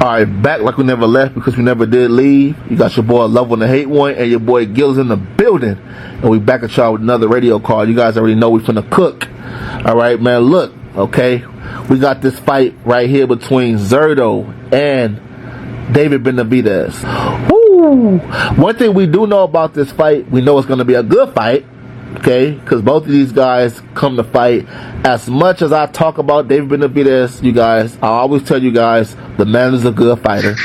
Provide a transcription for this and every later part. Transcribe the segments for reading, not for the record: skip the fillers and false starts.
Alright, back like we never left because we never did leave. You got your boy Love on the Hate One and your boy Gil's in the building. And we back at y'all with another radio call. You guys already know we finna cook. Alright, man, look, okay. We got this fight right here between ZURDO and David Benavides. Woo! One thing we do know about this fight, we know it's gonna be a good fight. Okay, because both of these guys come to fight. As much as I talk about David Benavides, you guys, I always tell you guys, the man is a good fighter.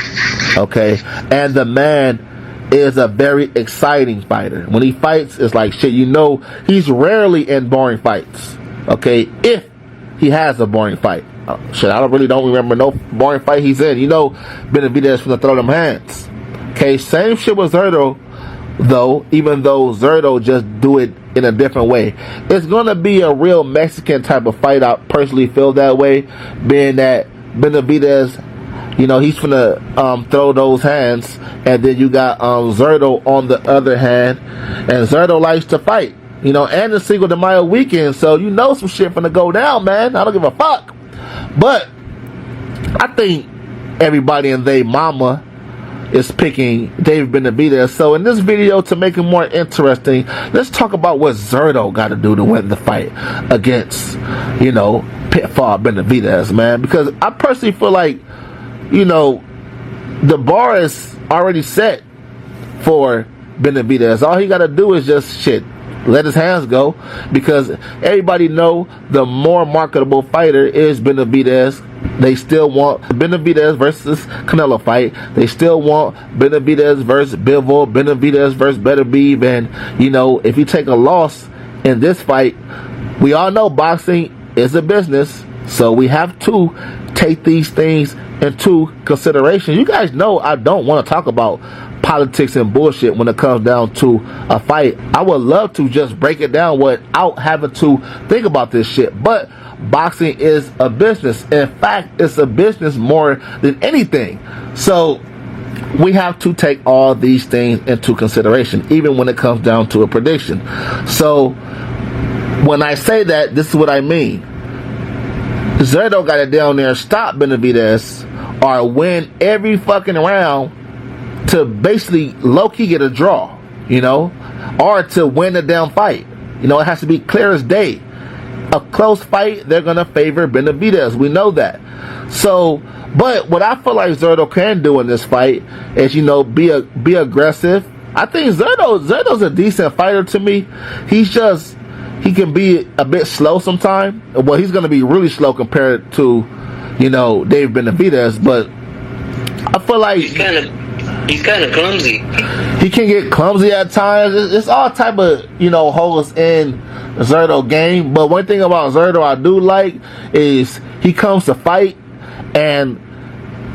Okay, and the man is a very exciting fighter. When he fights, it's like shit. You know, he's rarely in boring fights. Okay, if he has a boring fight, shit, I don't remember no boring fight he's in. You know, Benavides finna throw them hands. Okay, same shit with ZURDO. Though, even though ZURDO just do it in a different way, it's gonna be a real Mexican type of fight. I personally feel that way, being that Benavides, you know, he's gonna throw those hands, and then you got ZURDO on the other hand, and ZURDO likes to fight, you know, and it's Cinco de Mayo weekend, so you know some shit finna go down, man. I don't give a fuck. But I think everybody and they mama is picking David Benavides. So in this video, to make it more interesting, let's talk about what ZURDO got to do to win the fight against, you know, Pitfall Benavides, man. Because I personally feel like, you know, the bar is already set for Benavides. All he got to do is just shit, let his hands go, because everybody know the more marketable fighter is Benavides. They still want Benavides versus Canelo fight. They still want Benavides versus Bivol, Benavides versus Beterbiev. And, you know, if you take a loss in this fight, we all know boxing is a business. So we have to take these things into consideration. You guys know I don't want to talk about politics and bullshit when it comes down to a fight. I would love to just break it down without having to think about this shit. But boxing is a business. In fact, it's a business more than anything. So we have to take all these things into consideration, even when it comes down to a prediction. So when I say that, this is what I mean. ZURDO got to down there and stop Benavides or win every fucking round to basically low-key get a draw, you know, or to win a damn fight. You know, it has to be clear as day. A close fight, they're going to favor Benavides. We know that. So, but what I feel like ZURDO can do in this fight is, you know, be aggressive. I think ZURDO's a decent fighter to me. He can be a bit slow sometimes. Well, he's going to be really slow compared to, you know, David Benavides, but I feel like he's kind of clumsy. He can get clumsy at times. It's all type of, you know, holes in ZURDO game. But one thing about ZURDO I do like is he comes to fight. And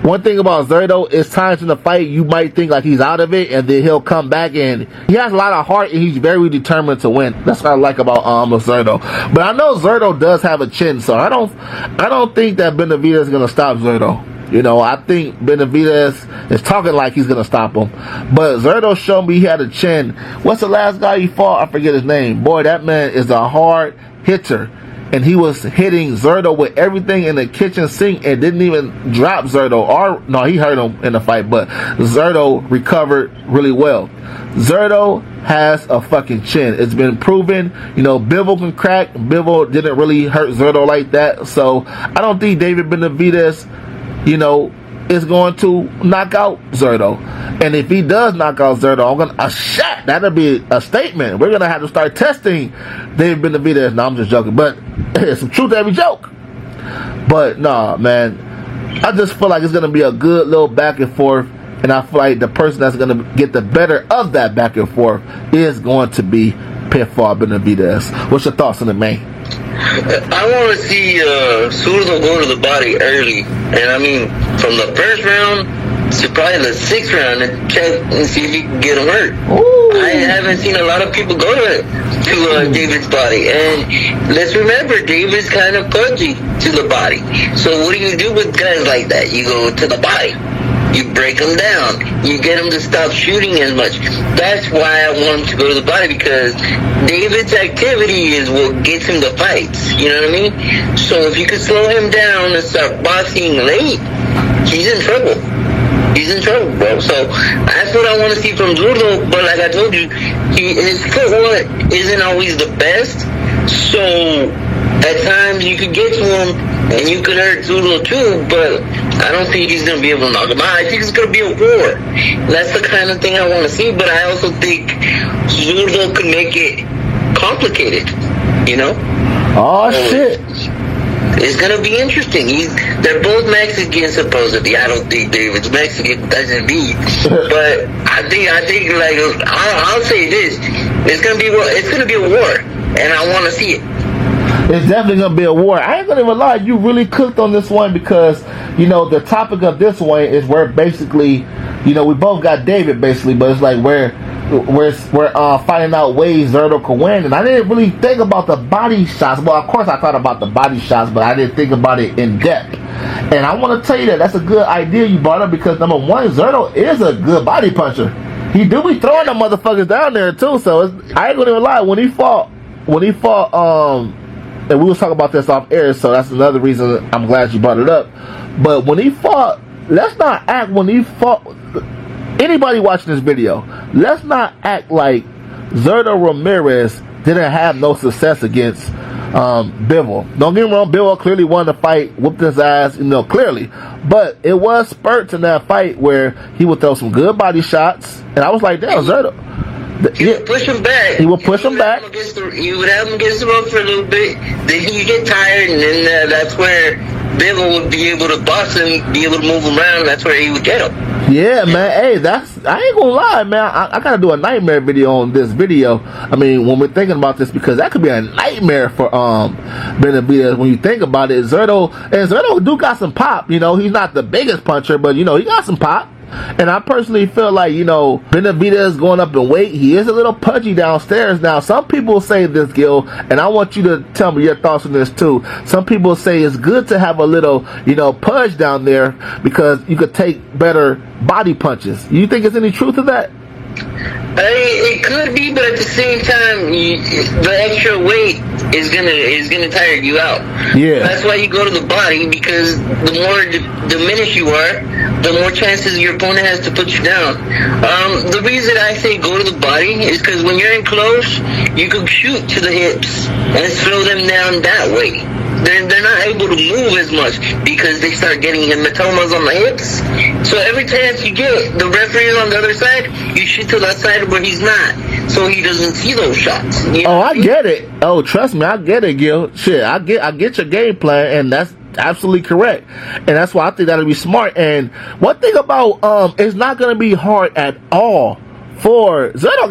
one thing about ZURDO is times in the fight you might think like he's out of it, and then he'll come back, and he has a lot of heart and he's very determined to win. That's what I like about ZURDO. But I know ZURDO does have a chin, so I don't think that Benavides is gonna stop ZURDO. You know, I think Benavides is talking like he's going to stop him. But ZURDO showed me he had a chin. What's the last guy he fought? I forget his name. Boy, that man is a hard hitter. And he was hitting ZURDO with everything in the kitchen sink and didn't even drop ZURDO. Or, no, he hurt him in the fight. But ZURDO recovered really well. ZURDO has a fucking chin. It's been proven. You know, Bivol can crack. Bivol didn't really hurt ZURDO like that. So, I don't think David Benavides, you know, is going to knock out ZURDO. And if he does knock out ZURDO, that'll be a statement. We're gonna have to start testing David Benavides. No, I'm just joking, but there's some truth to every joke. But nah, man, I just feel like it's gonna be a good little back and forth, and I feel like the person that's gonna get the better of that back and forth is going to be Pitfall Benavides. What's your thoughts on it, man? I want to see ZURDO go to the body early, and I mean from the first round to probably the 6th round, and check and see if he can get him hurt. Ooh. I haven't seen a lot of people go to David's body, and let's remember David's kind of pudgy to the body. So what do you do with guys like that? You go to the body. You break them down. You get them to stop shooting as much. That's why I want him to go to the body, because David's activity is what gets him the fights. You know what I mean? So if you could slow him down and start boxing late, he's in trouble. he's in trouble, bro. So that's what I want to see from Zurdo. But like I told you, his footwork isn't always the best. So at times you could get to him and you could hurt Zurdo too. But I don't think he's gonna be able to knock him out. I think it's gonna be a war. That's the kind of thing I want to see. But I also think Zurdo could make it complicated. You know? Oh shit. It's gonna be interesting. They're both Mexicans, supposedly. I don't think David's Mexican. Doesn't mean, but I think like I'll say this: it's gonna be a war, and I want to see it. It's definitely gonna be a war. I ain't gonna even lie. You really cooked on this one because the topic of this one is where basically, we both got David basically, but it's like we're finding out ways Zurdo can win, and I didn't really think about the body shots. Well, of course I thought about the body shots, but I didn't think about it in depth. And I want to tell you that's a good idea you brought up because number one, Zurdo is a good body puncher. He do be throwing them motherfuckers down there too. So I ain't gonna even lie. When he fought, and we was talking about this off air, so that's another reason I'm glad you brought it up. But when he fought, let's not act when he fought. Anybody watching this video, let's not act like Zurdo Ramirez didn't have no success against Bivol. Don't get me wrong, Bivol clearly won the fight, whooped his ass, clearly. But it was spurts in that fight where he would throw some good body shots, and I was like, damn, Zurdo. He would push him back. He would push him back. You would have him against the rope for a little bit, then you get tired, and then that's where Bivol would be able to box him, be able to move him around, that's where he would get him. Yeah, man. Hey, I ain't gonna lie, man. I gotta do a nightmare video on this video. I mean, when we're thinking about this, because that could be a nightmare for Benavides. When you think about it, Zurdo do got some pop. He's not the biggest puncher, but he got some pop. And I personally feel like, Benavides going up in weight, he is a little pudgy downstairs. Now, some people say this, Gil, and I want you to tell me your thoughts on this too. Some people say it's good to have a little, pudge down there because you could take better body punches. You think there's any truth to that? It could be, but at the same time, the extra weight is gonna tire you out. Yeah. That's why you go to the body, because the more diminished you are, the more chances your opponent has to put you down. The reason I say go to the body is because when you're in close, you can shoot to the hips and slow them down that way. They're not able to move as much because they start getting hematomas on the hips. So every chance you get, the referee is on the other side, you shoot to that side where he's not, so he doesn't see those shots. I get it. Oh, trust me, I get it, Gil. Shit, I get your game plan, and that's absolutely correct. And that's why I think that'll be smart. And one thing about it's not gonna be hard at all for Zurdo.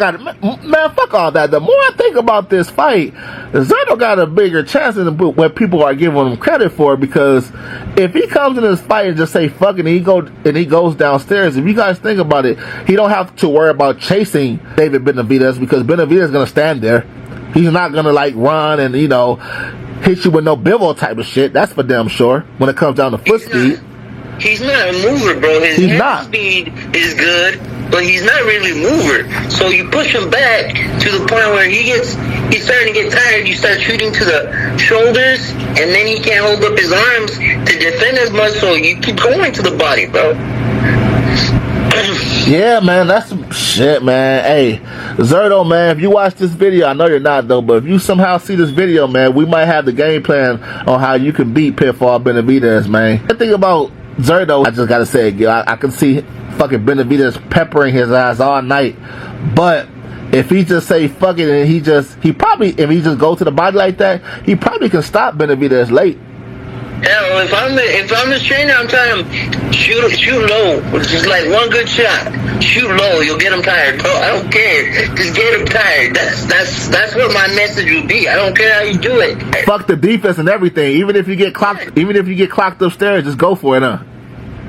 Man, fuck all that. The more I think about this fight, Zurdo got a bigger chance than what people are giving him credit for, because if he comes in this fight and just say fuck it and he goes downstairs, if you guys think about it, he don't have to worry about chasing David Benavides, because Benavides is gonna stand there. He's not gonna run and hit you with no Bivol type of shit. That's for damn sure when it comes down to foot speed. He's not a mover, bro. His hand speed is good, but he's not really a mover. So you push him back to the point where he's starting to get tired. You start shooting to the shoulders, and then he can't hold up his arms to defend as much, so you keep going to the body, bro. Yeah, man, that's some shit, man. Hey, Zurdo, man, if you watch this video, I know you're not, though, but if you somehow see this video, man, we might have the game plan on how you can beat Pitfall Benavides, man. The thing about Zurdo, I just gotta say it, I can see fucking Benavides peppering his ass all night, but if he just say fuck it and if he just go to the body like that, he probably can stop Benavides late. Hell, if I'm the trainer, I'm telling him shoot low, just like one good shot. Shoot low, you'll get him tired, bro. I don't care, just get him tired. That's what my message would be. I don't care how you do it. Fuck the defense and everything. Even if you get clocked upstairs, just go for it, huh?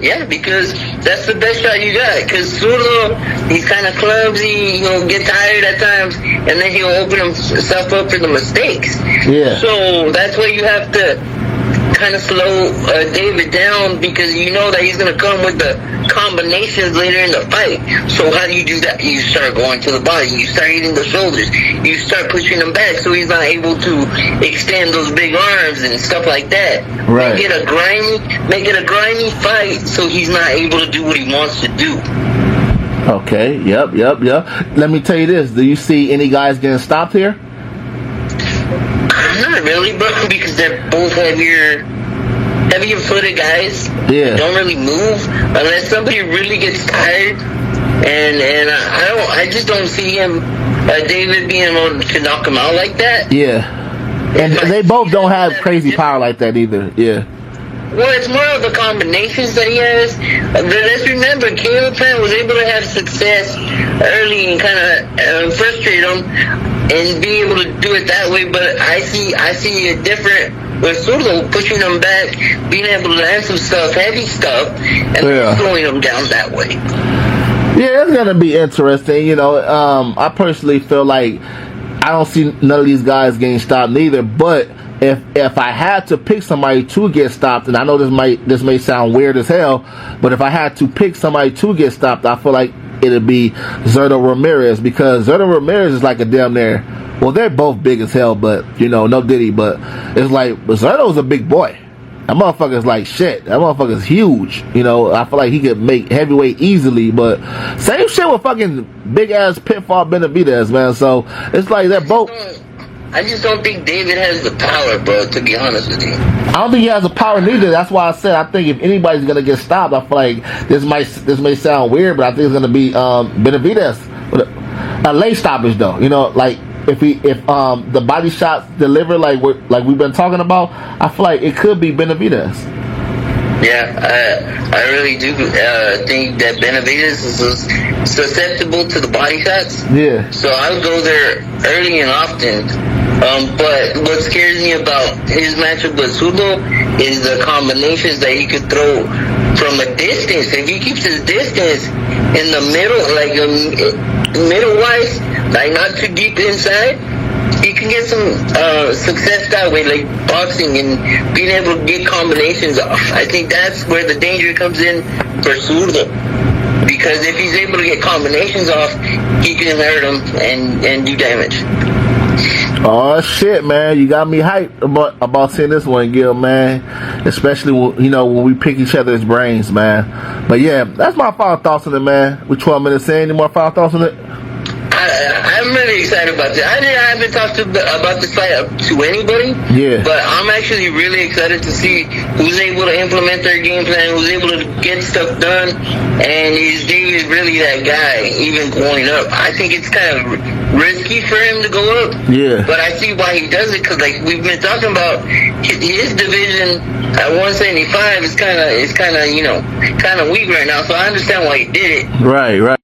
Yeah, because that's the best shot you got. Because Zurdo, he's kind of clumsy, get tired at times, and then he'll open himself up for the mistakes. Yeah. So that's why you have to kind of slow David down, because you know that he's going to come with the combinations later in the fight. So how do you do that? You start going to the body. You start hitting the shoulders. You start pushing him back so he's not able to extend those big arms and stuff like that. Right. Make it a grimy fight so he's not able to do what he wants to do. Okay, yep. Let me tell you this. Do you see any guys getting stopped here? Not really, bro, because they're both heavier-footed guys. Yeah. Don't really move unless somebody really gets tired. And I just don't see him, David, being able to knock him out like that. Yeah. And they both don't have crazy power like that either. Yeah. Well, it's more of the combinations that he has. Let's remember, Caleb Plant was able to have success early and kind of frustrate him and be able to do it that way. But I see a different with Zurdo, pushing him back, being able to land some stuff, heavy stuff, and slowing him down that way. Yeah, it's gonna be interesting. You know, I personally feel like I don't see none of these guys getting stopped neither, but if I had to pick somebody to get stopped, and I know this may sound weird as hell, but if I had to pick somebody to get stopped, I feel like it'd be ZURDO Ramirez, because ZURDO Ramirez is like a damn near, well, they're both big as hell, but you know, no diddy, but it's like ZURDO's a big boy. That motherfucker's like shit. That motherfucker's huge. You know, I feel like he could make heavyweight easily, but same shit with fucking big ass Pitfall Benavides, man. So it's like they're both. I just don't think David has the power, bro, to be honest with you. I don't think he has the power neither. That's why I said I think if anybody's gonna get stopped, I feel like this may sound weird, but I think it's gonna be Benavides. A late stoppage though. You know, like if the body shots deliver like we've been talking about, I feel like it could be Benavides. Yeah, I really do think that Benavides is susceptible to the body shots. Yeah. So I would go there early and often. But what scares me about his matchup with Zurdo is the combinations that he could throw from a distance. If he keeps his distance in the middle, like middle-wise, like not too deep inside, he can get some success that way, like boxing and being able to get combinations off. I think that's where the danger comes in for Zurdo. Because if he's able to get combinations off, he can hurt him and do damage. Oh shit, man! You got me hyped about seeing this one, Gil, man. Especially when we pick each other's brains, man. But yeah, that's my final thoughts on it, man. We're 12 minutes in. Any more final thoughts on it? I'm really excited about this. I haven't talked about this fight to anybody. Yeah. But I'm actually really excited to see who's able to implement their game plan, who's able to get stuff done, and is David really that guy, even going up? I think it's kind of risky for him to go up. Yeah. But I see why he does it, because like we've been talking about, his division at 175 is kind of weak right now. So I understand why he did it. Right.